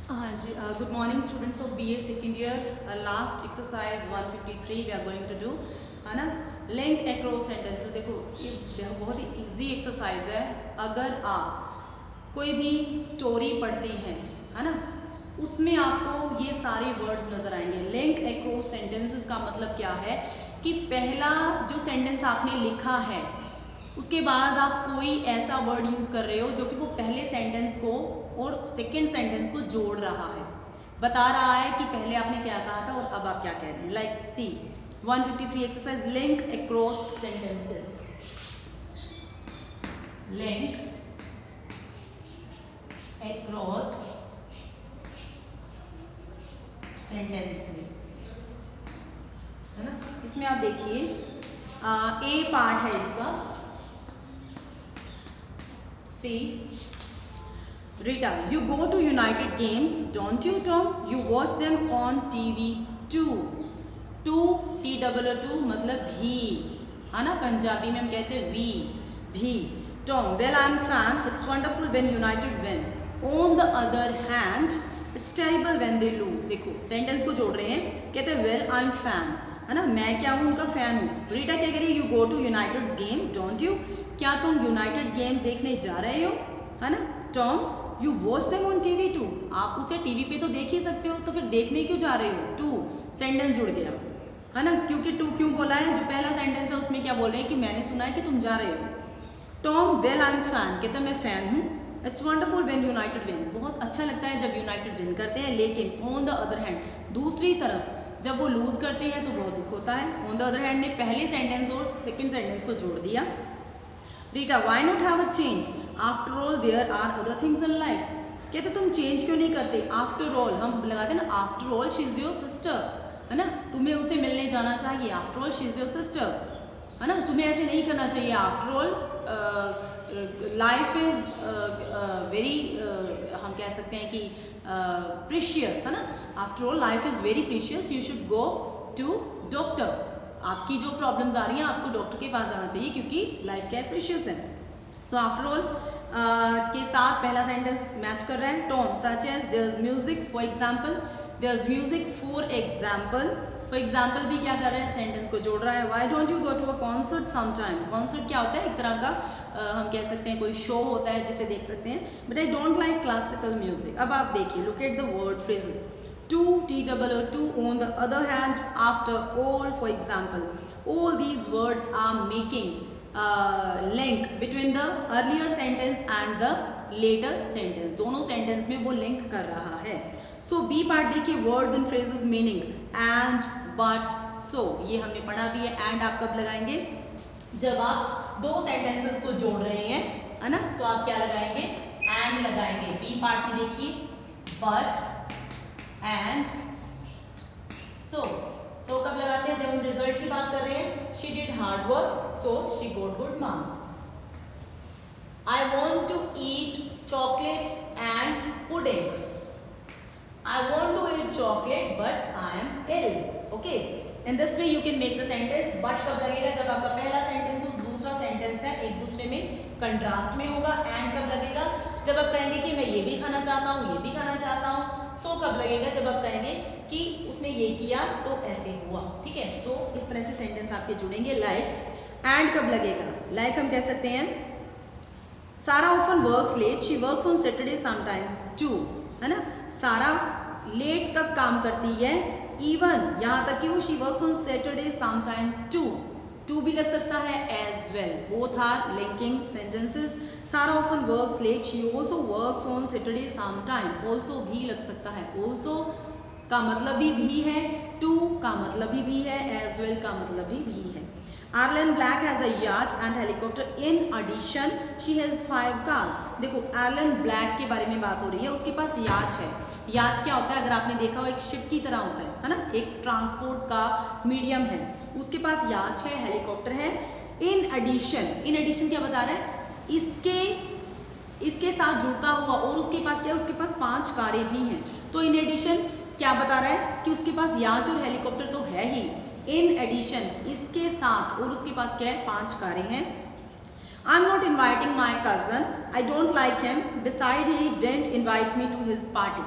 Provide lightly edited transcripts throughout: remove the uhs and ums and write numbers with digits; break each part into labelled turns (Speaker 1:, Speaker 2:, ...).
Speaker 1: हाँ जी, good morning students of BA second year. Last exercise 153 we are going to do, है ना. Link across sentences. देखो ये बहुत ही easy exercise है. अगर आप कोई भी स्टोरी पढ़ते हैं, है ना, उसमें आपको ये सारे वर्ड्स नजर आएंगे. लिंक across sentences का मतलब क्या है कि पहला जो सेंटेंस आपने लिखा है उसके बाद आप कोई ऐसा वर्ड यूज कर रहे हो जो कि वो पहले सेंटेंस को और सेकंड सेंटेंस को जोड़ रहा है, बता रहा है कि पहले आपने क्या कहा था और अब आप क्या कह रहे हैं. लाइक सी 153 exercise, link across sentences. Link across sentences, है ना. इसमें आप देखिए ए पार्ट है इसका. Rita, you go to United Games, don't you, Tom? You watch them on TV too. T-O-O-2 मतलब भी, है ना. पंजाबी में हम कहते हैं भी. Tom, well I'm fan. It's wonderful when United win. On the other hand, it's terrible when they lose. देखो सेंटेंस को जोड़ रहे हैं, कहते हैं well I'm fan, है ना. मैं क्या हूँ, उनका फैन हूँ. रीटा क्या कह रही है, you go to United's game, don't you? क्या तुम यूनाइटेड गेम देखने जा रहे हो, है ना. Tom, you watch them on TV too. आप उसे टीवी पे तो देख ही सकते हो, तो फिर देखने क्यों जा रहे हो. टू सेंटेंस जुड़ गया, है ना. क्योंकि टू क्यों बोला है, जो पहला सेंटेंस है उसमें क्या बोल रहे हैं कि मैंने सुना है कि तुम जा रहे हो. Tom, well I am fan, कहता मैं फैन हूँ. It's wonderful when United win, बहुत अच्छा लगता है जब यूनाइटेड विन करते हैं. लेकिन ऑन द अदर हैंड, दूसरी तरफ जब वो लूज करते हैं तो बहुत दुख होता है. ऑन द अदर हैंड ने पहले सेंटेंस और सेकेंड सेंटेंस को जोड़ दिया. Rita, why not have a change? After all, there are other things in life. कहते तुम चेंज क्यों नहीं करते. आफ्टर ऑल हम लगाते हैं ना, after all she is your sister, है ना. तुम्हें उसे मिलने जाना चाहिए. After all she is your sister, है ना. तुम्हें ऐसे नहीं करना चाहिए. After all life is very, हम कह सकते हैं कि प्रीशियस, है ना. After all life is very precious, you should go to doctor. आपकी जो प्रॉब्लम्स आ रही हैं आपको डॉक्टर के पास जाना चाहिए क्योंकि लाइफ क्या है, प्रीशियस है. सो आफ्टर ऑल के साथ पहला सेंटेंस मैच कर रहा है. Tom, such as there is music for example. There is music for example. For example भी क्या कर रहा है, सेंटेंस को जोड़ रहा है. Why don't you go to a concert sometime. Concert क्या होता है, एक तरह का हम कह सकते हैं कोई शो होता है जिसे देख सकते हैं. But I don't like classical music. अब आप देखिए, look at the word phrases. To, T-O-O-2, on the other hand, after all, for example. All these words are making link between the earlier sentence and the later sentence. दोनों sentence में वो link कर रहा है. So B part देखिए, words and phrases meaning and, but, so. ये हमने पढ़ा भी है. and आप कब लगाएंगे, जब आप दो sentences को जोड़ रहे हैं, है ना, तो आप क्या लगाएंगे, and लगाएंगे. B part में देखिए, but and so. So कब लगाते हैं, जब हम रिजल्ट की बात कर रहे हैं. She did hard work, so she got good marks. I want to eat chocolate and pudding. I want to eat chocolate but I am ill. Okay. In this way you can make the sentence. But कब लगेगा, जब आपका पहला sentence और दूसरा sentence है एक दूसरे में कंट्रास्ट में होगा. एंड कब लगेगा, जब आप कहेंगे कि मैं ये भी खाना चाहता हूँ, ये भी खाना चाहता हूँ. सो कब लगेगा, जब आप कहेंगे कि उसने ये किया तो ऐसे हुआ. ठीक है. सो इस तरह से सेंटेंस आपके जुड़ेंगे. लाइक एंड कब लगेगा, लाइक हम कह सकते हैं Sarah often works late, she works on Saturday sometimes too, है ना. सारा लेट तक काम करती है, इवन यहाँ तक कि वो she works on Saturday sometimes too. Too भी लग सकता है as well. Both are linking sentences. Sarah often works late, she also works on Saturday sometime. Also भी लग सकता है. ऑल्सो का मतलब भी है, टू का मतलब भी है, एज वेल का मतलब भी है. Arlen Black has a yacht and helicopter. In addition, she has 5 cars. देखो Arlen Black के बारे में बात हो रही है. उसके पास याच है. याच क्या होता है, अगर आपने देखा हो, एक शिप की तरह होता है ना, एक ट्रांसपोर्ट का मीडियम है. उसके पास याच है, हेलीकॉप्टर है. इन एडिशन क्या बता रहा है, इसके साथ जुड़ता हुआ और उसके पास क्या है, उसके पास 5 कारें भी हैं. तो इन एडिशन क्या बता रहा है कि उसके पास याच और हेलीकॉप्टर तो है ही. इन एडिशन इसके साथ और उसके पास क्या है, 5 कारें हैं. I am not inviting my cousin, I don't like him, beside he didn't invite me to his party.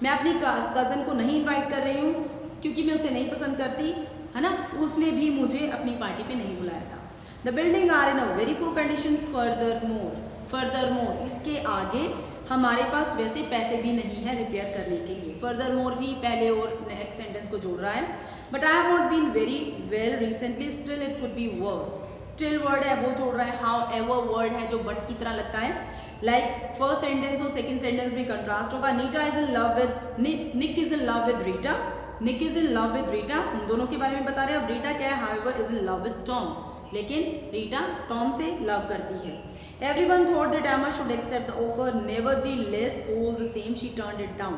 Speaker 1: मैं अपनी कज़न को नहीं इन्वाइट कर रही हूँ क्योंकि मैं उसे नहीं पसंद करती, है ना, उसने भी मुझे अपनी पार्टी पे नहीं बुलाया था। The building are in a very poor condition, furthermore इसके आगे हमारे पास वैसे पैसे भी नहीं है रिपेयर करने के लिए। फर्दर मोर भी पहले और नेक्स्ट सेंटेंस को जोड़ रहा है। But I have not been very well recently, still it could be worse. Still word है वो जोड़ रहा है, हाउ एवर वर्ड है जो बट की तरह लगता है। लाइक फर्स्ट सेंटेंस और सेकंड सेंटेंस में कंट्रास्ट होगा। Nita is in love with Nick is in love with Rita, Nick is in love with Rita, उन दोनों के बारे में बता रहे हैं। अब रीटा क्या है, however is in love with Tom, लेकिन रीटा टॉम से लव करती है। Everyone thought that Emma should accept the offer, nevertheless all the same she turned it down.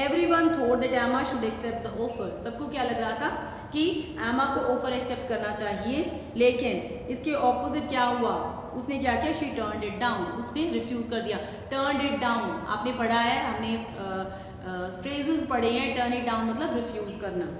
Speaker 1: Everyone thought that Emma should accept the offer. सबको क्या लग रहा था कि एमा को ऑफर एक्सेप्ट करना चाहिए, लेकिन इसके ऑपोजिट क्या हुआ, उसने क्या किया, she turned it down, उसने रिफ्यूज कर दिया। turned it down आपने पढ़ा है, हमने फ्रेजेस पढ़े हैं। turn it down मतलब रिफ्यूज करना।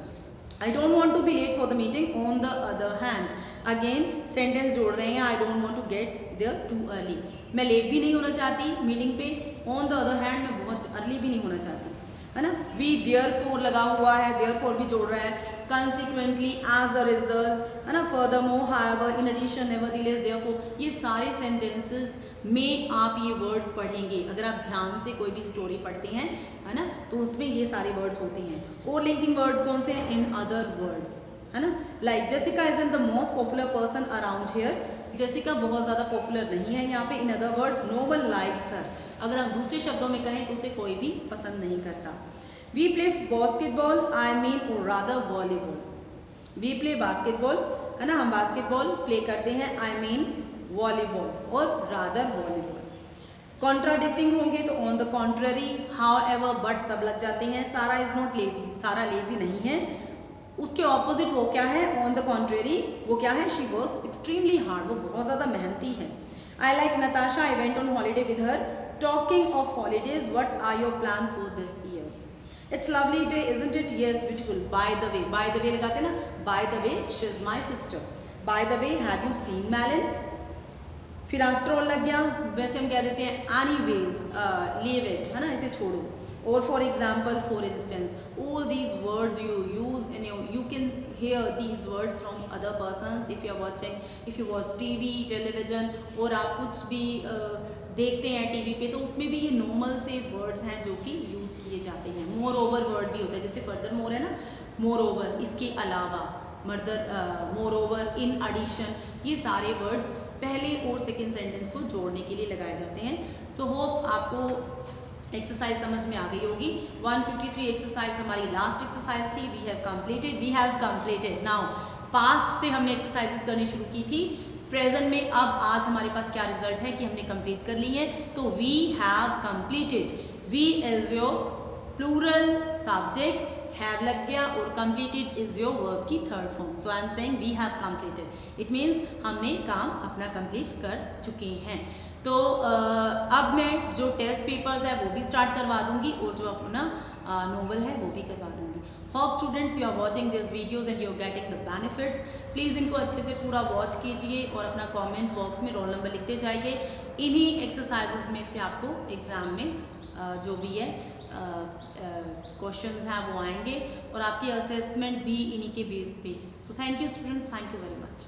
Speaker 1: I don't want to be late for the meeting, on the other hand, again sentence जोड़ रहे हैं, I don't want to get there too early, मैं लेट भी नहीं होना चाहती मीटिंग पे। on the other hand मैं बहुत अर्ली भी नहीं होना चाहती, है ना। we therefore लगा हुआ है, therefore भी जोड़ रहा है। consequently, as a result, है ना। furthermore, however, in addition, nevertheless, therefore, ये सारे sentences में आप ये वर्ड्स पढ़ेंगे। अगर आप ध्यान से कोई भी स्टोरी पढ़ते हैं, है ना, तो उसमें ये सारे वर्ड्स होते हैं। और लिंकिंग वर्ड्स कौन से हैं, इन अदर वर्ड्स, है ना। Like Jessica is in the most popular person around here, Jessica बहुत ज़्यादा पॉपुलर नहीं है यहाँ पे। In other words, no one likes her, अगर हम दूसरे शब्दों में कहें तो उसे कोई भी पसंद नहीं करता। We play basketball, I mean or rather volleyball. We play basketball, है ना, हम बास्केटबॉल प्ले करते हैं, I mean volleyball or rather volleyball. Contradicting होंगे तो on the contrary, however, but सब लग जाते हैं। Sarah is not lazy, Sarah lazy नहीं है। उसके ऑपोजिट वो क्या है, ऑन द कॉन्ट्ररी वो क्या है, शी वर्क्स एक्सट्रीमली हार्ड, वो बहुत ज़्यादा मेहनती है। I like Natasha, I went on holiday with her. Talking of holidays, what are your plan for this years. It's lovely day isn't it, yes beautiful. By the way लगाते ना, by the way she is my sister. By the way have you seen Mallon, फिर after all लग गया। वैसे हम कह देते हैं एनीवेज, लीव इट, है ना, इसे छोड़ो। और for example, for instance, all these words you use in you can hear these words from other persons if you are watching, if you watch TV, television, और आप कुछ भी देखते हैं टीवी पे, तो उसमें भी ये नॉर्मल से वर्ड्स हैं जो कि यूज़ किए जाते हैं। मोर ओवर वर्ड भी होता है, जैसे फर्दर मोर है ना, मोर ओवर, इसके अलावा, further, moreover, in addition, ये सारे वर्ड्स पहले और सेकंड सेंटेंस को जोड़ने के लिए लगाए जाते हैं। सो होप आपको एक्सरसाइज समझ में आ गई होगी। 153 एक्सरसाइज हमारी लास्ट एक्सरसाइज थी। We have completed now. Past से हमने एक्सरसाइजेस करनी शुरू की थी, प्रेजेंट में अब आज हमारे पास क्या रिजल्ट है कि हमने कंप्लीट कर ली है। तो we have completed, we is your plural subject, have लग गया, और कंप्लीटेड इज योर वर्ब की third form. So I am saying we have completed, it means हमने काम अपना कंप्लीट कर चुके हैं। तो अब मैं जो टेस्ट पेपर्स है वो भी स्टार्ट करवा दूंगी, और जो अपना नोवेल है वो भी करवा दूंगी। Hope students you are watching this videos and you are getting the benefits. Please इनको अच्छे से पूरा वॉच कीजिए और अपना कमेंट बॉक्स में रोल नंबर लिखते जाइए। इन्हीं एक्सरसाइजेज में से आपको एग्ज़ाम में जो भी है क्वेश्चंस हैं वो आएंगे, और आपकी असेसमेंट भी इन्हीं के बेस पे। So thank you students, thank you very much.